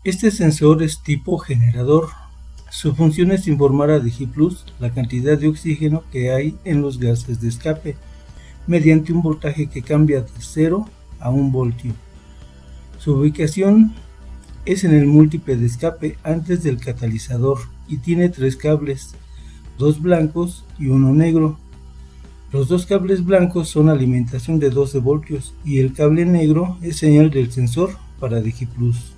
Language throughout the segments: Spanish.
Este sensor es tipo generador. Su función es informar a DigiPlus la cantidad de oxígeno que hay en los gases de escape, mediante un voltaje que cambia de 0 a 1 voltio. Su ubicación es en el múltiple de escape antes del catalizador y tiene 3 cables, 2 blancos y 1 negro. Los 2 cables blancos son alimentación de 12 voltios y el cable negro es señal del sensor para DigiPlus.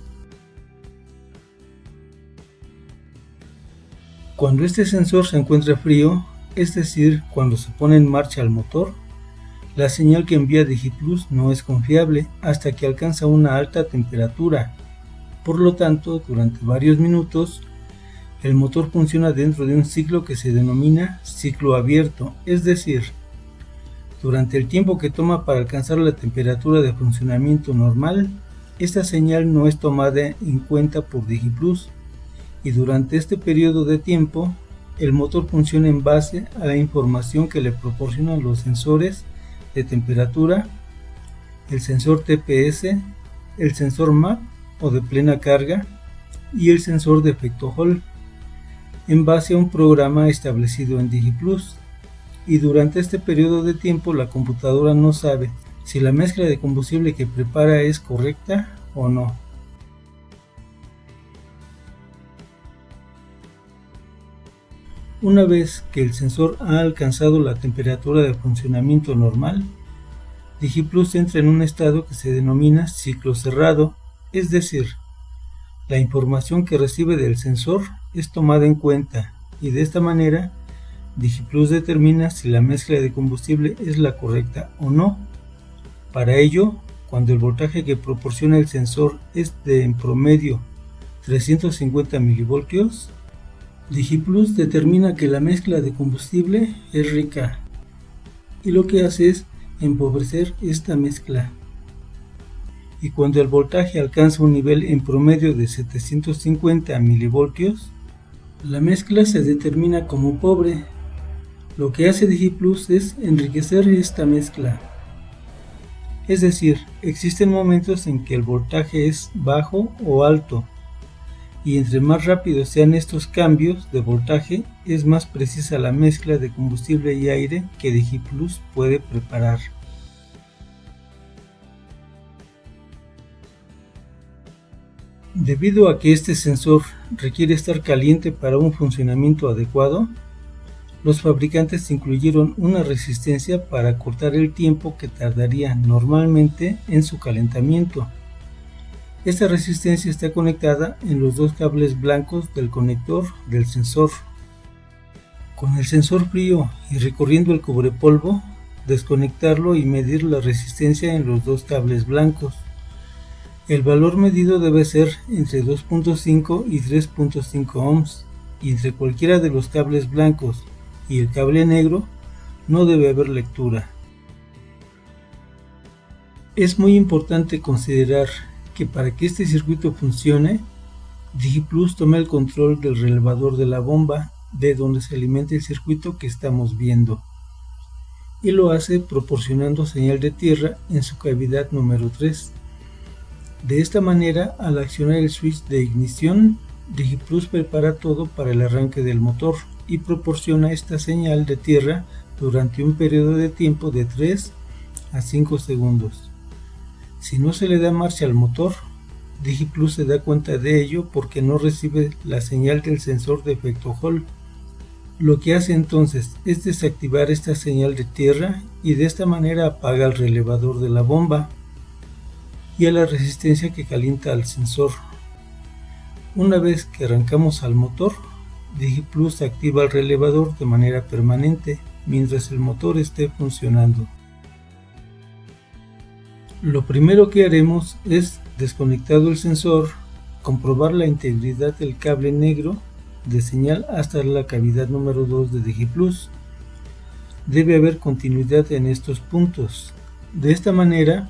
Cuando este sensor se encuentra frío, es decir, cuando se pone en marcha el motor, la señal que envía DigiPlus no es confiable hasta que alcanza una alta temperatura. Por lo tanto, durante varios minutos, el motor funciona dentro de un ciclo que se denomina ciclo abierto, es decir, durante el tiempo que toma para alcanzar la temperatura de funcionamiento normal, esta señal no es tomada en cuenta por DigiPlus, y durante este periodo de tiempo, el motor funciona en base a la información que le proporcionan los sensores de temperatura, el sensor TPS, el sensor MAP o de plena carga y el sensor de efecto Hall, en base a un programa establecido en DigiPlus. Y durante este periodo de tiempo la computadora no sabe si la mezcla de combustible que prepara es correcta o no. Una vez que el sensor ha alcanzado la temperatura de funcionamiento normal, DigiPlus entra en un estado que se denomina ciclo cerrado, es decir, la información que recibe del sensor es tomada en cuenta y de esta manera DigiPlus determina si la mezcla de combustible es la correcta o no. Para ello, cuando el voltaje que proporciona el sensor es de en promedio 350 milivoltios, DigiPlus determina que la mezcla de combustible es rica y lo que hace es empobrecer esta mezcla. Y cuando el voltaje alcanza un nivel en promedio de 750 milivoltios, la mezcla se determina como pobre. Lo que hace DigiPlus es enriquecer esta mezcla. Es decir, existen momentos en que el voltaje es bajo o alto, y entre más rápidos sean estos cambios de voltaje, es más precisa la mezcla de combustible y aire que DigiPlus puede preparar. Debido a que este sensor requiere estar caliente para un funcionamiento adecuado, los fabricantes incluyeron una resistencia para cortar el tiempo que tardaría normalmente en su calentamiento. Esta resistencia está conectada en los 2 cables blancos del conector del sensor. Con el sensor frío y recorriendo el cubrepolvo, desconectarlo y medir la resistencia en los 2 cables blancos. El valor medido debe ser entre 2.5 y 3.5 ohms, y entre cualquiera de los cables blancos y el cable negro no debe haber lectura. Es muy importante considerar que para que este circuito funcione, DigiPlus toma el control del relevador de la bomba de donde se alimenta el circuito que estamos viendo, y lo hace proporcionando señal de tierra en su cavidad número 3. De esta manera, al accionar el switch de ignición, DigiPlus prepara todo para el arranque del motor y proporciona esta señal de tierra durante un periodo de tiempo de 3 a 5 segundos. Si no se le da marcha al motor, DigiPlus se da cuenta de ello porque no recibe la señal del sensor de efecto Hall. Lo que hace entonces es desactivar esta señal de tierra y de esta manera apaga el relevador de la bomba y a la resistencia que calienta al sensor. Una vez que arrancamos al motor, DigiPlus activa el relevador de manera permanente mientras el motor esté funcionando. Lo primero que haremos es, desconectado el sensor, comprobar la integridad del cable negro de señal hasta la cavidad número 2 de DigiPlus. Debe haber continuidad en estos puntos. De esta manera,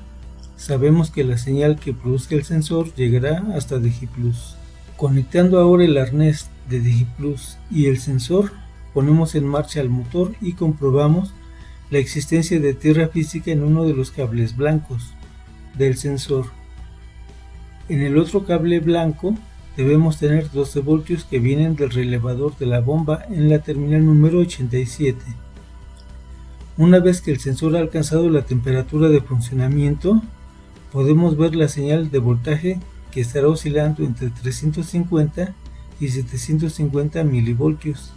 sabemos que la señal que produzca el sensor llegará hasta DigiPlus. Conectando ahora el arnés de DigiPlus y el sensor, ponemos en marcha el motor y comprobamos la existencia de tierra física en uno de los cables blancos del sensor. En el otro cable blanco debemos tener 12 voltios que vienen del relevador de la bomba en la terminal número 87. Una vez que el sensor ha alcanzado la temperatura de funcionamiento, podemos ver la señal de voltaje que estará oscilando entre 350 y 750 milivoltios.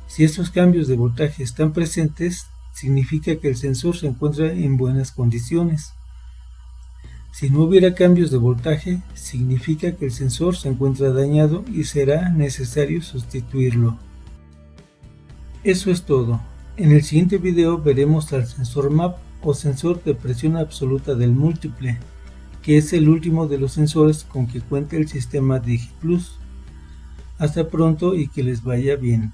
Si estos cambios de voltaje están presentes, significa que el sensor se encuentra en buenas condiciones. Si no hubiera cambios de voltaje, significa que el sensor se encuentra dañado y será necesario sustituirlo. Eso es todo. En el siguiente video veremos al sensor MAP o sensor de presión absoluta del múltiple, que es el último de los sensores con que cuenta el sistema DigiPlus. Hasta pronto y que les vaya bien.